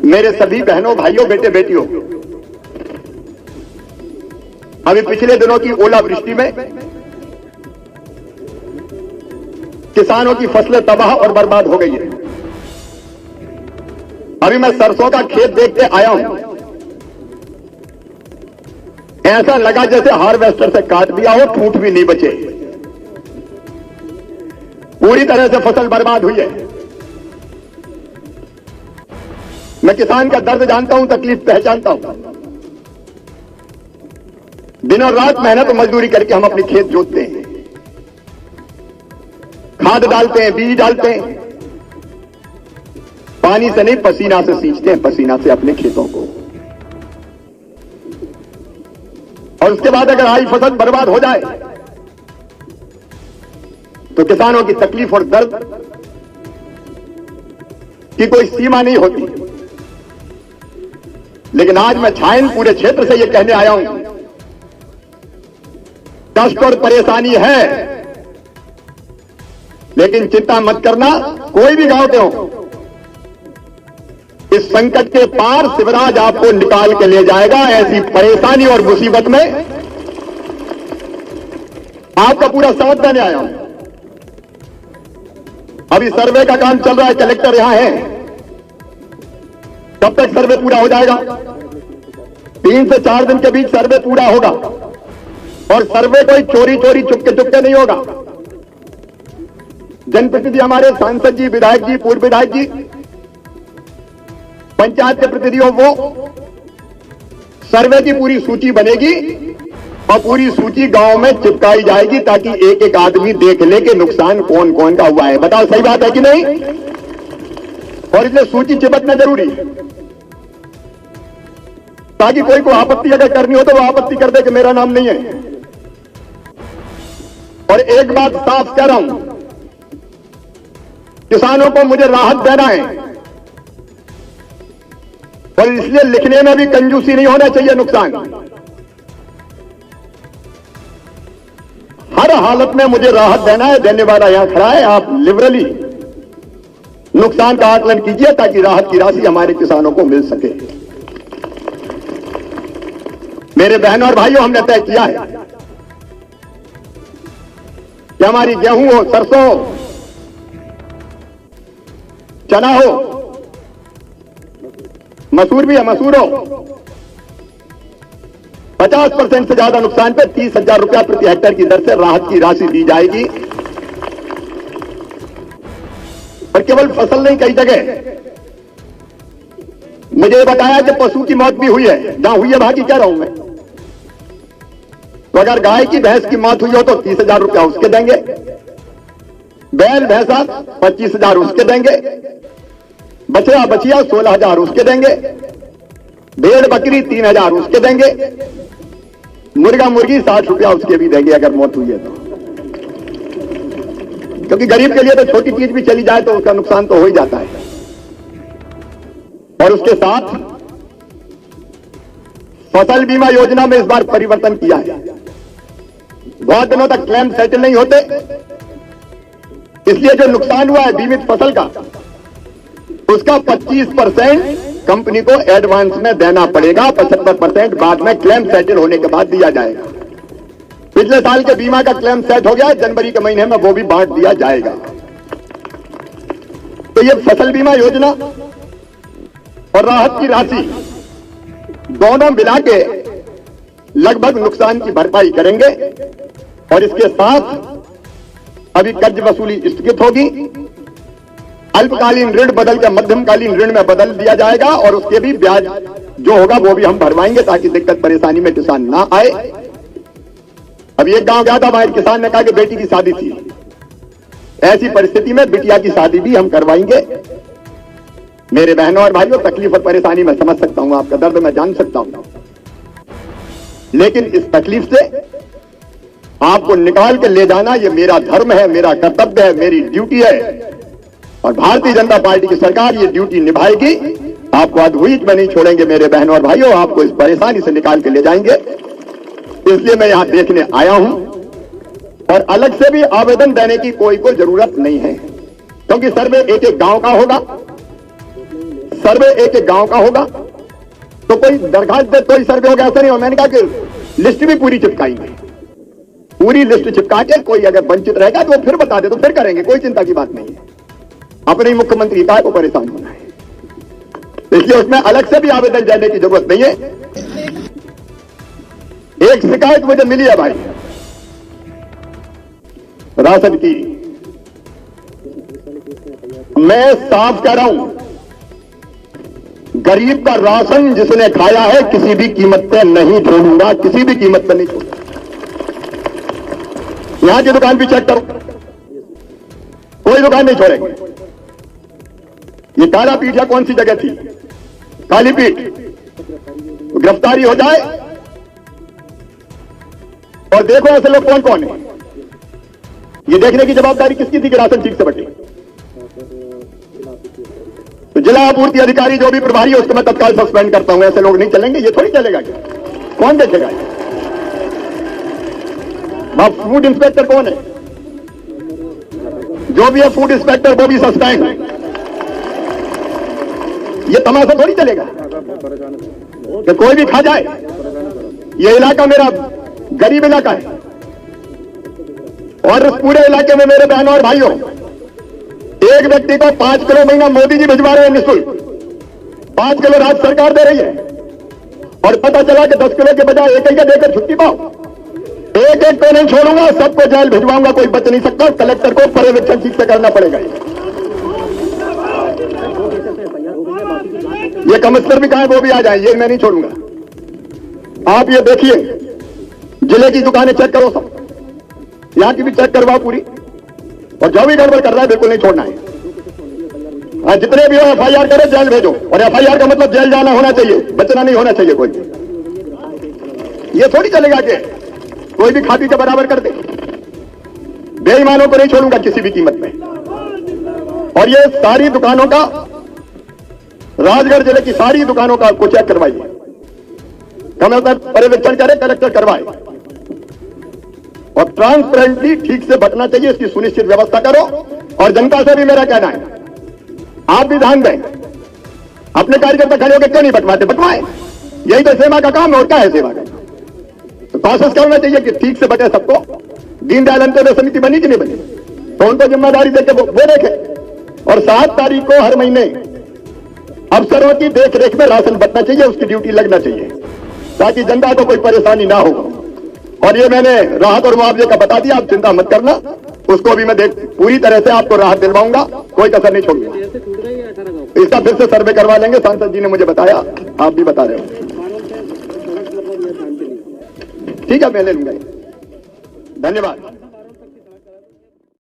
मेरे सभी बहनों, भाइयों, बेटे बेटियों, अभी पिछले दिनों की ओलावृष्टि में किसानों की फसलें तबाह और बर्बाद हो गई है। अभी मैं सरसों का खेत देख के आया हूं, ऐसा लगा जैसे हार्वेस्टर से काट दिया हो, ठूंठ भी नहीं बचे। पूरी तरह से फसल बर्बाद हुई है। मैं किसान का दर्द जानता हूं, तकलीफ पहचानता हूं। दिनों रात मेहनत और मजदूरी करके हम अपने खेत जोतते हैं, खाद डालते हैं, बीज डालते हैं, पानी से नहीं पसीना से सींचते हैं, पसीना से अपने खेतों को। और उसके बाद अगर आई फसल बर्बाद हो जाए तो किसानों की तकलीफ और दर्द की कोई सीमा नहीं होती। लेकिन आज मैं छायन पूरे क्षेत्र से यह कहने आया हूं, कष्ट और परेशानी है, लेकिन चिंता मत करना। कोई भी गांव के हो, इस संकट के पार शिवराज आपको निकाल के ले जाएगा। ऐसी परेशानी और मुसीबत में आपका पूरा साथ देने आया हूं। अभी सर्वे का काम चल रहा है, कलेक्टर यहां है। कब तक सर्वे पूरा हो जाएगा? 3 से 4 दिन के बीच सर्वे पूरा होगा। और सर्वे कोई चोरी चोरी चुपके चुपके नहीं होगा। जनप्रतिनिधि, हमारे सांसद जी, विधायक जी, पूर्व विधायक जी, पंचायत के प्रतिनिधियों, वो सर्वे की पूरी सूची बनेगी और पूरी सूची गांव में चिपकाई जाएगी ताकि एक एक आदमी देख ले कि नुकसान कौन कौन का हुआ है। बताओ, सही बात है कि नहीं? और इसलिए सूची चिपकना जरूरी है ताकि कोई को आपत्ति अगर करनी हो तो वो आपत्ति कर दे कि मेरा नाम नहीं है। और एक बात साफ कह रहा हूं, किसानों को मुझे राहत देना है और इसलिए लिखने में भी कंजूसी नहीं होना चाहिए। नुकसान हर हालत में मुझे राहत देना है। देने वाला यहां खड़ा है, आप लिबरली नुकसान का आकलन कीजिए ताकि राहत की राशि हमारे किसानों को मिल सके। मेरे बहनों और भाइयों, हमने तय किया है कि हमारी गेहूं हो, सरसों हो, चना हो, मसूर भी है, मसूर हो, 50% से ज्यादा नुकसान पे 30,000 रुपया प्रति हेक्टेयर की दर से राहत की राशि दी जाएगी। और केवल फसल नहीं, कई जगह मुझे बताया कि पशु की मौत भी हुई है। जहां हुई है वहां की कह रहा हूं मैं। तो अगर गाय की, भैंस की मौत हुई हो तो 30,000 रुपया उसके देंगे, बैल भैंसा 25,000 उसके देंगे, बछड़ा बछिया 16,000 उसके देंगे, भेड़ बकरी 3,000 उसके देंगे, मुर्गा मुर्गी 60 रुपया उसके भी देंगे अगर मौत हुई है तो। क्योंकि गरीब के लिए तो छोटी चीज भी चली जाए तो उसका नुकसान तो हो ही जाता है। और उसके साथ फसल बीमा योजना में इस बार परिवर्तन किया है। बहुत दिनों तक क्लेम सेटल नहीं होते, इसलिए जो नुकसान हुआ है बीमित फसल का, उसका 25% कंपनी को एडवांस में देना पड़ेगा, 75% बाद में क्लेम सेटल होने के बाद दिया जाएगा। पिछले साल के बीमा का क्लेम सेट हो गया, जनवरी के महीने में वो भी बांट दिया जाएगा। तो ये फसल बीमा योजना और राहत की राशि दोनों मिला के लगभग नुकसान की भरपाई करेंगे। और इसके साथ अभी कर्ज वसूली स्थगित होगी, अल्पकालीन ऋण बदल के मध्यमकालीन ऋण में बदल दिया जाएगा और उसके भी ब्याज जो होगा वो भी हम भरवाएंगे ताकि दिक्कत परेशानी में किसान ना आए। अभी एक गांव गया था, वहां किसान ने कहा कि बेटी की शादी थी, ऐसी परिस्थिति में बिटिया की शादी भी हम करवाएंगे। मेरे बहनों और भाइयों, तकलीफ और परेशानी मैं समझ सकता हूं, आपका दर्द मैं जान सकता हूं, लेकिन इस तकलीफ से आपको निकाल के ले जाना ये मेरा धर्म है, मेरा कर्तव्य है, मेरी ड्यूटी है। और भारतीय जनता पार्टी की सरकार ये ड्यूटी निभाएगी। आपको अधूरी में नहीं छोड़ेंगे मेरे बहनों और भाइयों, आपको इस परेशानी से निकाल के ले जाएंगे। इसलिए मैं यहां देखने आया हूं और अलग से भी आवेदन देने की कोई जरूरत नहीं है। क्योंकि सर्वे एक एक गांव का होगा, सर्वे एक एक गांव का होगा। तो कोई दरखास्त दे तो ही सर्वे होगा ऐसा नहीं हो। मैंने कहा कि लिस्ट भी पूरी चिपकाएंगे, पूरी लिस्ट चिपका के कोई अगर वंचित रहेगा तो वो फिर बता दे तो फिर करेंगे, कोई चिंता की बात नहीं है। अपने ही मुख्यमंत्री का है, वो परेशान होना है, इसलिए उसमें अलग से भी आवेदन जाने की जरूरत नहीं है। एक शिकायत मुझे मिली है भाई राशन की, मैं साफ कह रहा हूं, गरीब का राशन जिसने खाया है किसी भी कीमत पे नहीं छोड़ूंगा, किसी भी कीमत पे नहीं छोड़ूंगा। यहां की दुकान भी चेक करो, कोई दुकान नहीं छोड़ेंगे। ये काला पीठ या कौन सी जगह थी, काली पीठ, गिरफ्तारी हो जाए और देखो ऐसे लोग कौन कौन है। ये देखने की जवाबदारी किसकी थी कि राशन ठीक से बटे। तो जिला आपूर्ति अधिकारी जो भी प्रभारी है उसको मैं तत्काल सस्पेंड करता हूं। ऐसे लोग नहीं चलेंगे, ये थोड़ी चलेगा क्या, कौन देखेगा। फूड इंस्पेक्टर कौन है, जो भी है फूड इंस्पेक्टर वो भी सस्पेंड है। ये तमाशा थोड़ी चलेगा कि कोई भी खा जाए। ये इलाका मेरा गरीब इलाका है और इस पूरे इलाके में मेरे बहनों और भाइयों, एक व्यक्ति को 5 किलो महीना मोदी जी भिजवा रहे हैं निःशुल्क, 5 किलो राज्य सरकार दे रही है और पता चला कि 10 किलो के बजाय एक का देकर छुट्टी पाओ। एक एक को नहीं छोड़ूंगा, सबको जेल भिजवाऊंगा, कोई बच नहीं सकता। कलेक्टर को पर्यवेक्षण ठीक से करना पड़ेगा। ये कमिश्नर भी कहा वो भी आ जाए, ये मैं नहीं छोड़ूंगा। आप ये देखिए, जिले की दुकानें चेक करो, सब यहां की भी चेक करवाओ पूरी, और जो भी गड़बड़ कर रहा है बिल्कुल नहीं छोड़ना है। जितने भी हो एफआईआर करो, जेल भेजो। और एफआईआर का मतलब जेल जाना होना चाहिए, बचना नहीं होना चाहिए कोई। ये थोड़ी चलेगा कि कोई भी खाती के बराबर कर दे। बेईमानों को नहीं छोड़ूंगा किसी भी कीमत में। और ये सारी दुकानों का, राजगढ़ जिले की सारी दुकानों का आपको चेक करवाइए, कमिश्नर पर्यवेक्षण करे, कलेक्टर करवाए, और ट्रांसपेरेंटली ठीक से बटना चाहिए, इसकी सुनिश्चित व्यवस्था करो। और जनता से भी मेरा कहना है, आप भी ध्यान दें, अपने कार्यकर्ता खड़े होकर क्यों नहीं बंटवाते, बंटवाएं। यही तो सेवा का काम है, और क्या है सेवा का। तो कोशिश करना चाहिए कि ठीक से बटे सबको। दीनदयाल अंत्योदय समिति बनी कि नहीं बनी, तो उनको जिम्मेदारी देकर वो देखे। और 7 तारीख को हर महीने अफसरों की देखरेख में राशन बंटना चाहिए, उसकी ड्यूटी लगना चाहिए, ताकि जनता को कोई परेशानी ना हो। और ये मैंने राहत और मुआवजे का बता दिया, आप चिंता मत करना, उसको भी मैं पूरी तरह से आपको राहत दिलवाऊंगा, कोई कसर नहीं छोड़ूंगा। इसका फिर से सर्वे करवा लेंगे, सांसद जी ने मुझे बताया, आप भी बता रहे हो। ठीक है, मैं ले लूंगा। धन्यवाद।